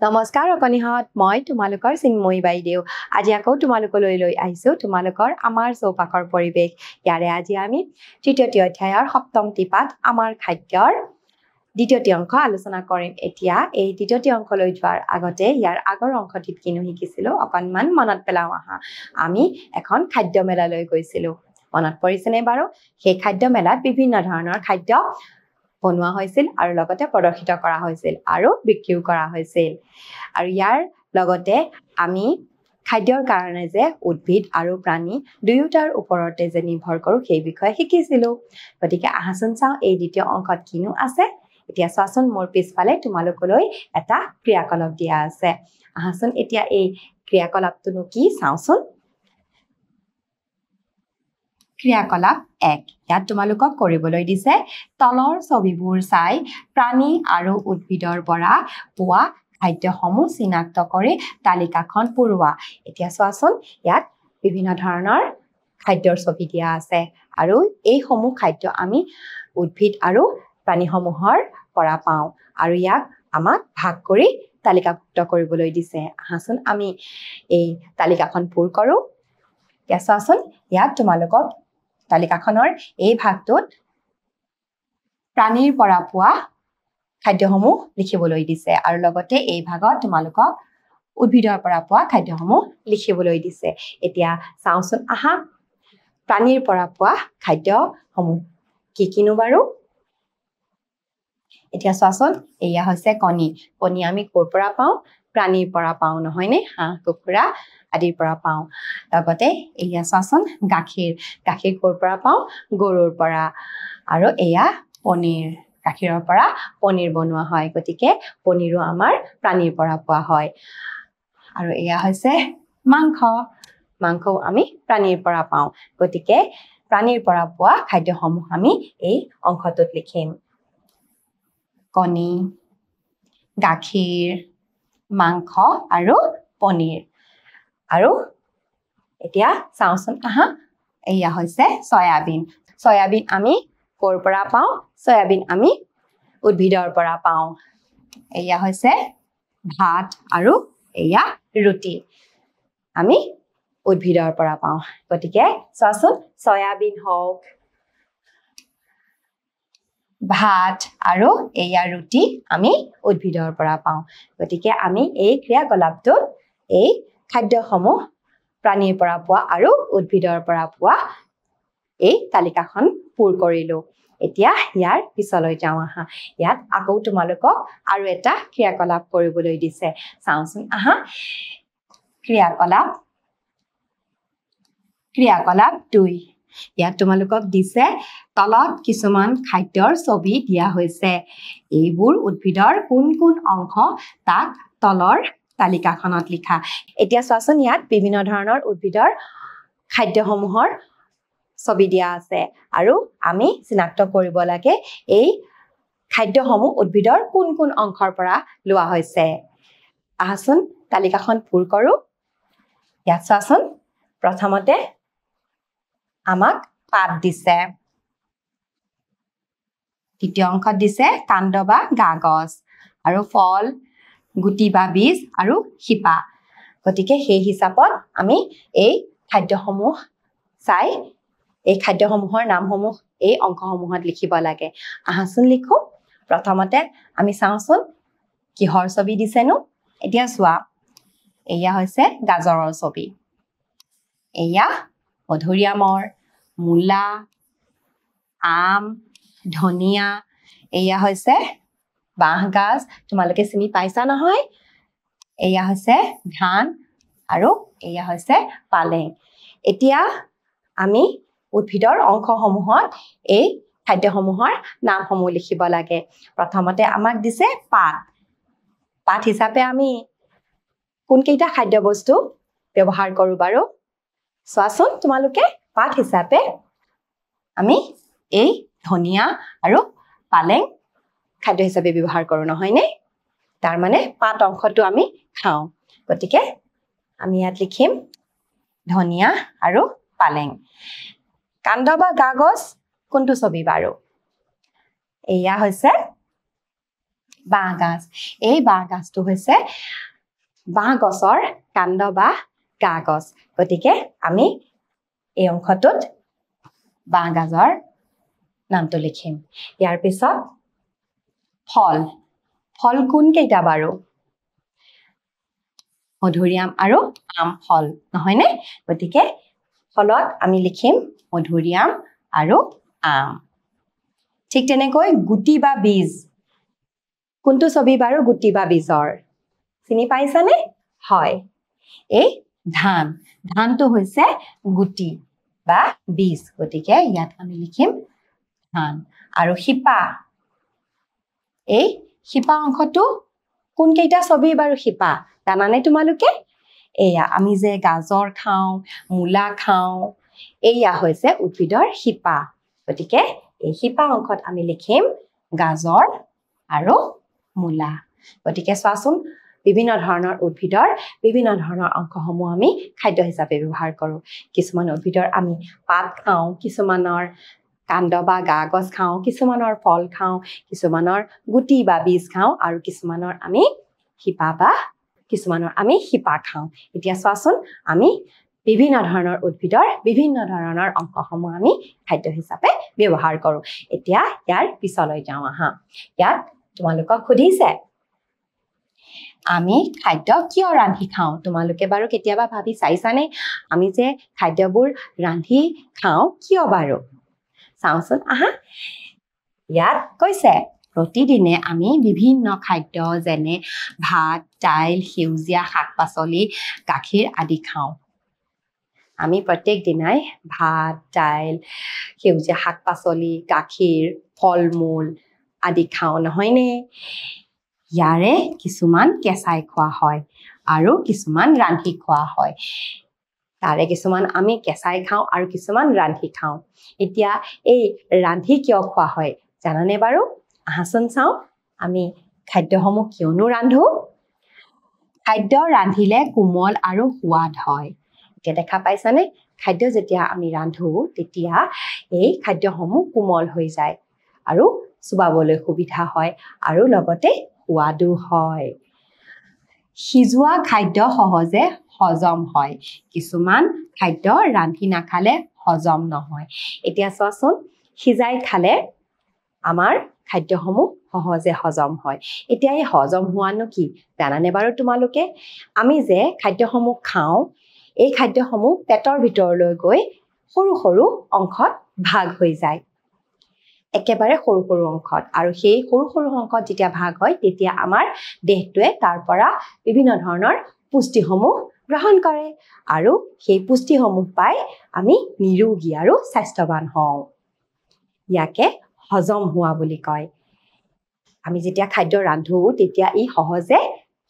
নমস্কাৰ অকনিহত মই তোমালোকৰ চিন্ময়ী বাইদেউ আজি আকৌ তোমালোকলৈ লৈ আহিছো তোমালোকৰ আমাৰ চৌপাশৰ পৰিৱেশ ইয়াৰে আজি আমি তৃতীয়টি অধ্যায়ৰ সপ্তমটি পাঠ আমাৰ খাদ্যৰ দ্বিতীয়টি অংশ আলোচনা কৰিম এতিয়া এই দ্বিতীয়টি অংশলৈ যোৱাৰ আগতে ইয়াৰ আগৰ অংশটিত কিনো শিকিছিলো অকনমান মনত পেলাও আহা আমি এখন খাদ্য মেলালৈ গৈছিলো মনত পৰিছেনে বাৰু সেই খাদ্য মেলাত বিভিন্ন ধৰণৰ খাদ্য বনোৱা হৈছিল আৰু লগতে প্ৰদৰ্শিত কৰা হৈছিল আৰু বিক্ৰীও কৰা হৈছিল আৰু ইয়াৰ লগতে আমি খাদ্যৰ কাৰণে যে উদ্ভিদ আৰু প্ৰাণী দুয়োটাৰ ওপৰতে যে নিৰ্ভৰ কৰো সেই বিষয়ে শিকিছিলো গতিকে আহাচোন চাও এই দ্বিতীয় অংশত কিনো আছে এতিয়া চোৱাচোন মোৰ পিছফালে তোমালোকলৈ এটা ক্ৰিয়াকলাপ দিয়া আছে আহাচোন এতিয়া এই ক্ৰিয়াকলাপটো কি চাওচোন ক্ৰিয়াকলাপ 1 ইয়াত তোমালোকক কৰিবলৈ দিছে তলৰ ছবিবোৰ চাই প্ৰাণী আৰু উদ্ভিদৰ পৰা পোৱা খাদ্যসমূহ চিনাক্ত কৰি তালিকাখন পূৰোৱা এতিয়া চোৱাচোন ইয়াত বিভিন্ন ধৰণৰ খাদ্যৰ ছবি দিয়া আছে আৰু এই সমূহ খাদ্য আমি উদ্ভিদ আৰু প্ৰাণীসমূহৰ পৰা পাওঁ আৰু ইয়াক আমাক ভাগ কৰি তালিকাভুক্ত কৰিবলৈ দিছে আহাচোন আমি এই তালিকাখন পূৰ কৰো এতিয়া চোৱাচোন ইয়াত তোমালোকক তালিকাখনৰ এই ভাগটোত প্ৰাণীৰ পৰা পোৱা খাদ্যসমূহ লিখিবলৈ দিছে আৰু লগতে এই ভাগত তোমালোকক উদ্ভিদৰ পৰা পোৱা খাদ্যসমূহ লিখিবলৈ দিছে এতিয়া চাওচোন আহা প্ৰাণীৰ পৰা পোৱা খাদ্যসমূহ কি কিনো বাৰু এতিয়া চোৱাচোন এয়া হৈছে কণী কণী আমি ক'ৰ পৰা পাওঁ প্ৰাণীৰ পৰা পাওঁ নহয়নে হাঁহ কুকুৰা আদিৰ পৰা পাওঁ লগতে এয়া চোৱাচোন গাখীৰ গাখীৰ ক'ৰ পৰা পাওঁ গৰুৰ পৰা আৰু এয়া পনীৰ গাখীৰৰ পৰা পনীৰ বনোৱা হয় গতিকে পনীৰো আমাৰ প্ৰাণীৰ পৰা পোৱা হয় আৰু এয়া হৈছে মাংস মাংসও আমি প্ৰাণীৰ পৰা পাওঁ গতিকে প্ৰাণীৰ পৰা পোৱা খাদ্যসমূহ আমি এই অংশটোত লিখিম কণী গাখীৰ মাংস আৰু পনীৰ আৰু এতিয়া চাওচোন আহা এয়া হৈছে সয়াবিন সয়াবিন আমি ক'ৰ পৰা পাওঁ সয়াবিন আমি উদ্ভিদৰ পৰা পাওঁ এয়া হৈছে ভাত আৰু এয়া ৰুটি আমি উদ্ভিদৰ পৰা পাওঁ গতিকে চোৱাচোন সয়াবিন হওক ভাত আৰু এয়া ৰুটি আমি উদ্ভিদৰ পৰা পাওঁ গতিকে আমি এই ক্ৰিয়াকলাপটোত এই খাদ্যসমূহ প্ৰাণীৰ পৰা পোৱা আৰু উদ্ভিদৰ পৰা পোৱা এই তালিকাখন পূৰ কৰিলো এতিয়া ইয়াৰ পিছলৈ যাওঁ আহা ইয়াত আকৌ তোমালোকক আৰু এটা ক্ৰিয়াকলাপ কৰিবলৈ দিছে চাওচোন আহা ক্ৰিয়াকলাপ 2 ইয়াত তোমালোকক দিছে তলত কিছুমান খাদ্যৰ ছবি দিয়া হৈছে এইবোৰ উদ্ভিদৰ কোন কোন অংশ তাক তলৰ তালিকাখনত লিখা এতিয়া চোৱাচোন ইয়াত বিভিন্ন ধৰণৰ উদ্ভিদৰ খাদ্যসমূহৰ ছবি দিয়া আছে আৰু আমি চিনাক্ত কৰিব লাগে এই খাদ্যসমূহ উদ্ভিদৰ কোন কোন অংশৰ পৰা লোৱা হৈছে আহাচোন তালিকাখন পূৰ কৰো ইয়াত চোৱাচোন প্ৰথমতে আমাক পাত দিছে দ্বিতীয় অংশত দিছে কাণ্ড বা গাগছ আৰু ফল গুটি বা বীজ আৰু শিপা গতিকে সেই হিচাপত আমি এই খাদ্যসমূহ চাই এই খাদ্যসমূহৰ নামসমূহ এই অংশসমূহত লিখিব লাগে আহাচোন লিখো প্ৰথমতে আমি চাওচোন কিহৰ ছবি দিছেনো এতিয়া চোৱা এয়া হৈছে গাজৰৰ ছবি এয়া মধুৰিআমৰ মূলা আম ধনিয়া এয়া হৈছে বাঁহগাজ তোমালোকে চিনি পাইছা নহয় এয়া হৈছে ধান আৰু এয়া হৈছে পালেং এতিয়া আমি উদ্ভিদৰ অংশসমূহত এই খাদ্যসমূহৰ নামসমূহ লিখিব লাগে প্ৰথমতে আমাক দিছে পাত হিচাপে আমি কোনকেইটা খাদ্য বস্তু ব্যৱহাৰ কৰো বাৰু চোৱাচোন তোমালোকে পাত হিচাপে আমি এই ধনিয়া আৰু পালেং খাদ্য হিচাপে ব্যৱহাৰ কৰো নহয়নে তাৰ মানে পাত অংশটো আমি খাওঁ গতিকে আমি ইয়াত লিখিম ধনিয়া আৰু পালেং কাণ্ড বা গাগছ কোনটো ছবি বাৰু এয়া হৈছে বাঁহ গাজ এই বাঁহ গাজটো হৈছে বাঁহ গছৰ কাণ্ড বা গা গছ গতিকে আমি এই অংশটোত বাঁহ গাজৰ নামটো লিখিম ইয়াৰ পিছত ফল ফল কোন কেইটা বাৰু মধুৰিআম আৰু আম ফল নহয়নে গতিকে ফলত আমি লিখিম মধুৰিআম আৰু আম ঠিক তেনেকৈ গুটি বা বীজ কোনটো ছবি বাৰু গুটি বা বীজৰ চিনি পাইছানে হয় এই ধানটো হৈছে গুটি বা বীজ গতিকে ইয়াত আমি লিখিম ধান আৰু শিপা এই শিপা অংশটো কোন কেইটা ছবি বাৰু শিপা জানানে তোমালোকে এয়া আমি যে গাজৰ খাওঁ মূলা খাওঁ এয়া হৈছে উদ্ভিদৰ শিপা গতিকে এই শিপা অংশত আমি লিখিম গাজৰ আৰু মূলা গতিকে চোৱাচোন বিভিন্ন ধৰণৰ উদ্ভিদৰ বিভিন্ন ধৰণৰ অংশসমূহ আমি খাদ্য হিচাপে ব্যৱহাৰ কৰোঁ কিছুমান উদ্ভিদৰ আমি পাত খাওঁ কিছুমানৰ কাণ্ড বা গা গছ খাওঁ কিছুমানৰ ফল খাওঁ কিছুমানৰ গুটি বা বীজ খাওঁ আৰু কিছুমানৰ আমি শিপা খাওঁ এতিয়া চোৱাচোন আমি বিভিন্ন ধৰণৰ উদ্ভিদৰ বিভিন্ন ধৰণৰ অংশসমূহ আমি খাদ্য হিচাপে ব্যৱহাৰ কৰোঁ এতিয়া ইয়াৰ পিছলৈ যাওঁ আহা ইয়াত তোমালোকক সুধিছে আমি খাদ্য কিয় ৰান্ধি খাওঁ তোমালোকে বাৰু কেতিয়াবা ভাবি চাইছানে আমি যে খাদ্যবোৰ ৰান্ধি খাওঁ কিয় বাৰু চাওঁচোন আহা ইয়াত কৈছে প্ৰতিদিনে আমি বিভিন্ন খাদ্য যেনে ভাত দাইল সেউজীয়া শাক-পাচলি গাখীৰ আদি খাওঁ আমি প্ৰত্যেক দিনাই ভাত দাইল সেউজীয়া শাক-পাচলি গাখীৰ ফল-মূল আদি খাওঁ নহয়নে ইয়াৰে কিছুমান কেঁচাই খোৱা হয় আৰু কিছুমান ৰান্ধি খোৱা হয় তাৰে কিছুমান আমি কেঁচাই খাওঁ আৰু কিছুমান ৰান্ধি খাওঁ এতিয়া এই ৰান্ধি কিয় খোৱা হয় জানানে বাৰু আহাচোন চাওঁ আমি খাদ্যসমূহ কিয়নো ৰান্ধো খাদ্য ৰান্ধিলে কোমল আৰু সোৱাদ হয় এতিয়া দেখা পাইছানে খাদ্য যেতিয়া আমি ৰান্ধো তেতিয়া এই খাদ্যসমূহ কোমল হৈ যায় আৰু চুবাবলৈ সুবিধা হয় আৰু লগতে সোৱাদো হয় সিজোৱা খাদ্য সহজে হজম হয় কিছুমান খাদ্য ৰান্ধি নাখালে হজম নহয় এতিয়া চোৱাচোন সিজাই খালে আমাৰ খাদ্যসমূহ সহজে হজম হয় এতিয়া এই হজম হোৱানো কি জানানে বাৰু তোমালোকে আমি যে খাদ্যসমূহ খাওঁ এই খাদ্যসমূহ পেটৰ ভিতৰলৈ গৈ সৰু সৰু অংশত ভাগ হৈ যায় একেবাৰে সৰু সৰু অংশত আৰু সেই সৰু সৰু অংশত যেতিয়া ভাগ হয় তেতিয়া আমাৰ দেহটোৱে তাৰ পৰা বিভিন্ন ধৰণৰ পুষ্টিসমূহ গ্ৰহণ কৰে আৰু সেই পুষ্টিসমূহ পাই আমি নিৰোগী আৰু স্বাস্থ্যৱান হওঁ ইয়াকে হজম হোৱা বুলি কয় আমি যেতিয়া খাদ্য ৰান্ধো তেতিয়া ই সহজে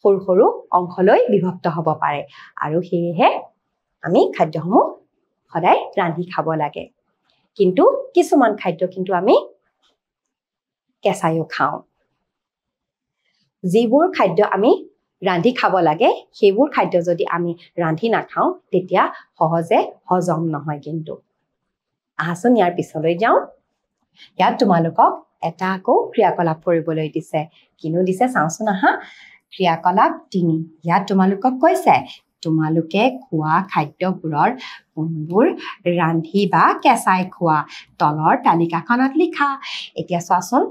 সৰু সৰু অংশলৈ বিভক্ত হ'ব পাৰে আৰু সেয়েহে আমি খাদ্যসমূহ সদায় ৰান্ধি খাব লাগে কিন্তু কিছুমান খাদ্য কিন্তু আমি কেঁচাইও খাওঁ যিবোৰ খাদ্য আমি ৰান্ধি খাব লাগে সেইবোৰ খাদ্য যদি আমি ৰান্ধি নাখাওঁ তেতিয়া সহজে হজম নহয় কিন্তু আহাচোন ইয়াৰ পিছলৈ যাওঁ ইয়াত তোমালোকক এটা আকৌ ক্ৰিয়াকলাপ কৰিবলৈ দিছে কিনো দিছে চাওঁচোন আহা ক্ৰিয়াকলাপ 3 ইয়াত তোমালোকক কৈছে তোমালোকে খোৱা খাদ্যবোৰৰ কোনবোৰ ৰান্ধি বা কেঁচাই খোৱা তলৰ তালিকাখনত লিখা এতিয়া চোৱাচোন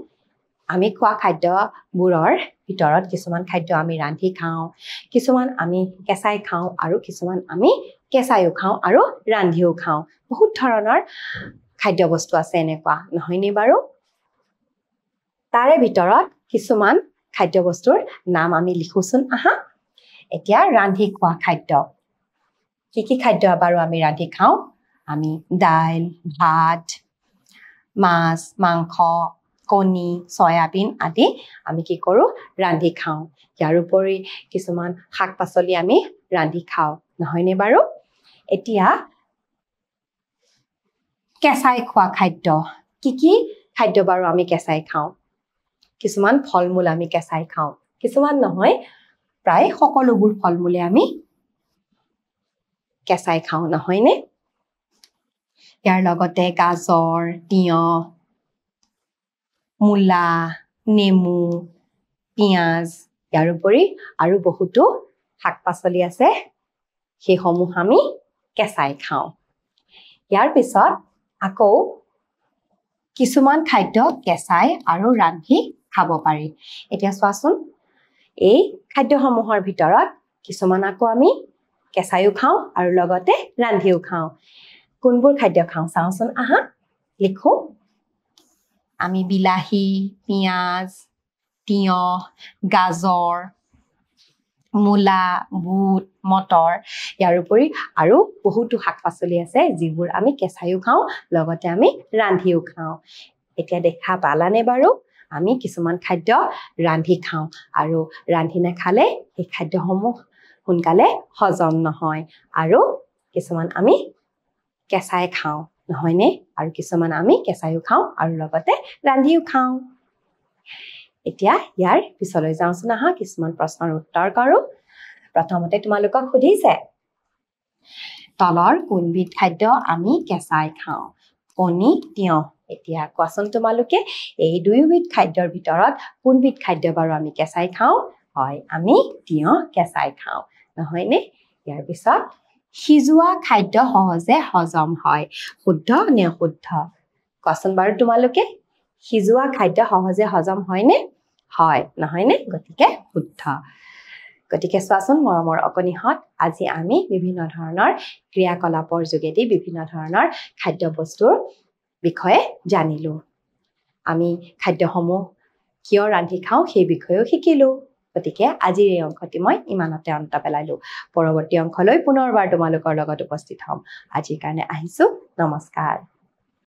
আমি খোৱা খাদ্যবোৰৰ ভিতৰত কিছুমান খাদ্য আমি ৰান্ধি খাওঁ কিছুমান আমি কেঁচাই খাওঁ আৰু কিছুমান আমি কেঁচাইও খাওঁ আৰু ৰান্ধিও খাওঁ বহুত ধৰণৰ খাদ্য বস্তু আছে এনেকুৱা নহয়নে বাৰু তাৰে ভিতৰত কিছুমান খাদ্য বস্তুৰ নাম আমি লিখোচোন আহা এতিয়া ৰান্ধি খোৱা খাদ্য কি খাদ্য বাৰু আমি ৰান্ধি খাওঁ আমি দাইল ভাত মাছ মাংস কণী সয়াবিন আদি আমি কি কৰোঁ ৰান্ধি খাওঁ ইয়াৰ উপৰি কিছুমান শাক-পাচলি আমি ৰান্ধি খাওঁ নহয়নে বাৰু এতিয়া কেঁচাই খোৱা খাদ্য কি খাদ্য বাৰু আমি কেঁচাই খাওঁ কিছুমান ফল-মূল আমি কেঁচাই খাওঁ কিছুমান নহয় প্ৰায় সকলোবোৰ ফল-মূলে আমি কেঁচাই খাওঁ নহয়নে ইয়াৰ লগতে গাজৰ তিয়ঁহ মূলা নেমু পিঁয়াজ ইয়াৰ উপৰি আৰু বহুতো শাক-পাচলি আছে সেইসমূহ আমি কেঁচাই খাওঁ ইয়াৰ পিছত আকৌ কিছুমান খাদ্য কেঁচাই আৰু ৰান্ধি খাব পাৰি এতিয়া চোৱাচোন এই খাদ্যসমূহৰ ভিতৰত কিছুমান আকৌ আমি কেঁচাইও খাওঁ আৰু লগতে ৰান্ধিও খাওঁ কোনবোৰ খাদ্য খাওঁ চাওঁচোন আহা লিখো আমি বিলাহী পিঁয়াজ তিয়হ গাজৰ মূলা বুট মটৰ ইয়াৰ উপৰি আৰু বহুতো শাক-পাচলি আছে যিবোৰ আমি কেঁচাইও খাওঁ লগতে আমি ৰান্ধিও খাওঁ এতিয়া দেখা পালানে বাৰু আমি কিছুমান খাদ্য ৰান্ধি খাওঁ আৰু ৰান্ধি নাখালে এই খাদ্যসমূহ সোনকালে হজম নহয় আৰু কিছুমান আমি কেঁচাই খাওঁ নহয়নে আৰু কিছুমান আমি কেঁচাইও খাওঁ আৰু লগতে ৰান্ধিও খাওঁ এতিয়া ইয়াৰ পিছলৈ যাওঁচোন আহা কিছুমান প্ৰশ্নৰ উত্তৰ কৰো প্ৰথমতে তোমালোকক সুধিছে তলৰ কোনবিধ খাদ্য আমি কেঁচাই খাওঁ কণী তিয়হ এতিয়া কোৱাচোন তোমালোকে এই দুয়োবিধ খাদ্যৰ ভিতৰত কোনবিধ খাদ্য বাৰু আমি কেঁচাই খাওঁ হয় আমি তিয়হ কেঁচাই খাওঁ নহয়নে ইয়াৰ পিছত সিজোৱা খাদ্য সহজে হজম হয় শুদ্ধ নে অশুদ্ধ কোৱাচোন বাৰু তোমালোকে সিজোৱা খাদ্য সহজে হজম হয়নে হয় নহয়নে গতিকে শুদ্ধ গতিকে চোৱাচোন মৰমৰ অকণিহঁত আজি আমি বিভিন্ন ধৰণৰ ক্ৰিয়াকলাপৰ যোগেদি বিভিন্ন ধৰণৰ খাদ্যবস্তুৰ বিষয়ে জানিলো আমি খাদ্যসমূহ কিয় ৰান্ধি খাওঁ সেই বিষয়েও শিকিলো গতিকে আজিৰ এই অংশটি মই ইমানতে অন্ত পেলাইলো পৰৱৰ্তী অংশলৈ পুনৰবাৰ তোমালোকৰ লগত উপস্থিত হ'ম আজিৰ কাৰণে আহিছো নমস্কাৰ